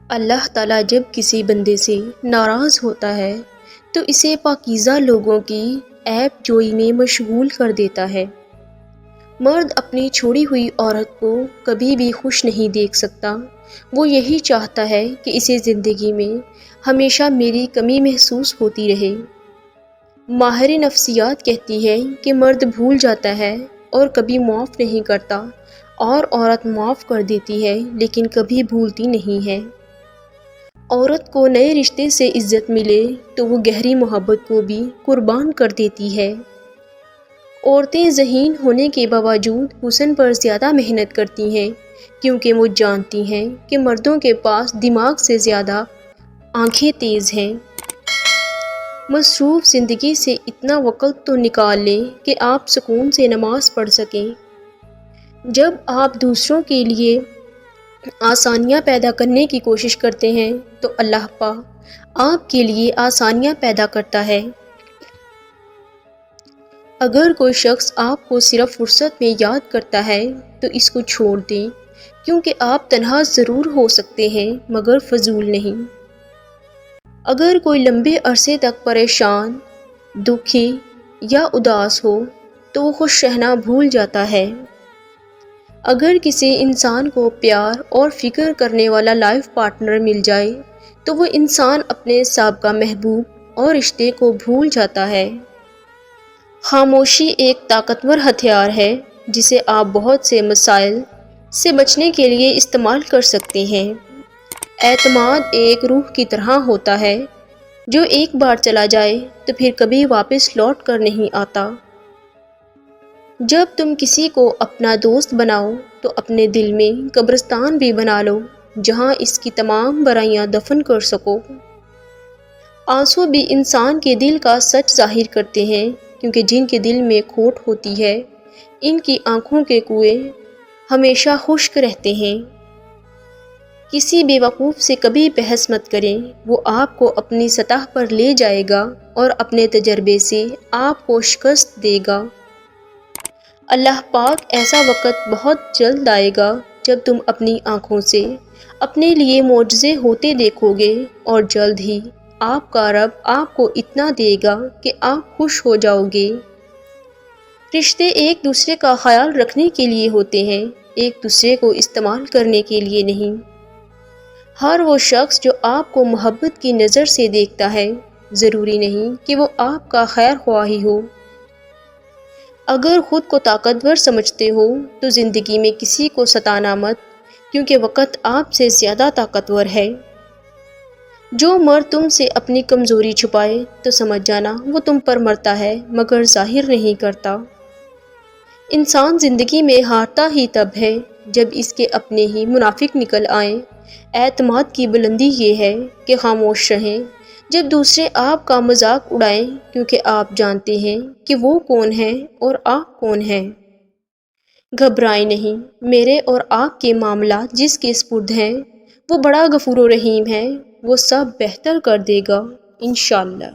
اللہ تعالیٰ جب کسی بندے سے ناراض ہوتا ہے تو اسے پاکیزہ لوگوں کی عیب جوئی میں مشغول کر دیتا ہے۔ مرد اپنی چھوڑی ہوئی عورت کو کبھی بھی خوش نہیں دیکھ سکتا۔ وہ یہی چاہتا ہے کہ اسے زندگی میں ہمیشہ میری کمی محسوس ہوتی رہے۔ ماہر نفسیات کہتی ہے کہ مرد بھول جاتا ہے اور کبھی معاف نہیں کرتا، اور عورت معاف کر دیتی ہے لیکن کبھی بھولتی نہیں ہے۔ عورت کو نئے رشتے سے عزت ملے تو وہ گہری محبت کو بھی قربان کر دیتی ہے۔ عورتیں ذہین ہونے کے باوجود حسن پر زیادہ محنت کرتی ہیں کیونکہ وہ جانتی ہیں کہ مردوں کے پاس دماغ سے زیادہ آنکھیں تیز ہیں۔ مصروف زندگی سے اتنا وقت تو نکال لیں کہ آپ سکون سے نماز پڑھ سکیں۔ جب آپ دوسروں کے لیے آسانیاں پیدا کرنے کی کوشش کرتے ہیں تو اللہ پاک آپ کے لیے آسانیاں پیدا کرتا ہے۔ اگر کوئی شخص آپ کو صرف فرصت میں یاد کرتا ہے تو اس کو چھوڑ دیں، کیونکہ آپ تنہا ضرور ہو سکتے ہیں مگر فضول نہیں۔ اگر کوئی لمبے عرصے تک پریشان، دکھی یا اداس ہو تو وہ خوش رہنا بھول جاتا ہے۔ اگر کسی انسان کو پیار اور فکر کرنے والا لائف پارٹنر مل جائے تو وہ انسان اپنے سابقہ محبوب اور رشتے کو بھول جاتا ہے۔ خاموشی ایک طاقتور ہتھیار ہے جسے آپ بہت سے مسائل سے بچنے کے لیے استعمال کر سکتے ہیں۔ اعتماد ایک روح کی طرح ہوتا ہے جو ایک بار چلا جائے تو پھر کبھی واپس لوٹ کر نہیں آتا۔ جب تم کسی کو اپنا دوست بناؤ تو اپنے دل میں قبرستان بھی بنا لو جہاں اس کی تمام برائیاں دفن کر سکو۔ آنسو بھی انسان کے دل کا سچ ظاہر کرتے ہیں، کیونکہ جن کے دل میں کھوٹ ہوتی ہے ان کی آنکھوں کے کنویں ہمیشہ خشک رہتے ہیں۔ کسی بے وقوف سے کبھی بحث مت کریں، وہ آپ کو اپنی سطح پر لے جائے گا اور اپنے تجربے سے آپ کو شکست دے گا۔ اللہ پاک ایسا وقت بہت جلد آئے گا جب تم اپنی آنکھوں سے اپنے لیے معجزے ہوتے دیکھو گے، اور جلد ہی آپ کا رب آپ کو اتنا دے گا کہ آپ خوش ہو جاؤ گے۔ رشتے ایک دوسرے کا خیال رکھنے کے لیے ہوتے ہیں، ایک دوسرے کو استعمال کرنے کے لیے نہیں۔ ہر وہ شخص جو آپ کو محبت کی نظر سے دیکھتا ہے ضروری نہیں کہ وہ آپ کا خیر خواہ ہی ہو۔ اگر خود کو طاقتور سمجھتے ہو تو زندگی میں کسی کو ستانا مت، کیونکہ وقت آپ سے زیادہ طاقتور ہے۔ جو مرد تم سے اپنی کمزوری چھپائے تو سمجھ جانا وہ تم پر مرتا ہے مگر ظاہر نہیں کرتا۔ انسان زندگی میں ہارتا ہی تب ہے جب اس کے اپنے ہی منافق نکل آئیں۔ اعتماد کی بلندی یہ ہے کہ خاموش رہیں جب دوسرے آپ کا مذاق اڑائیں، کیونکہ آپ جانتے ہیں کہ وہ کون ہیں اور آپ کون ہیں۔ گھبرائیں نہیں، میرے اور آپ کے معاملات جس کے سپرد ہیں وہ بڑا غفور و رحیم ہے، وہ سب بہتر کر دے گا انشاءاللہ۔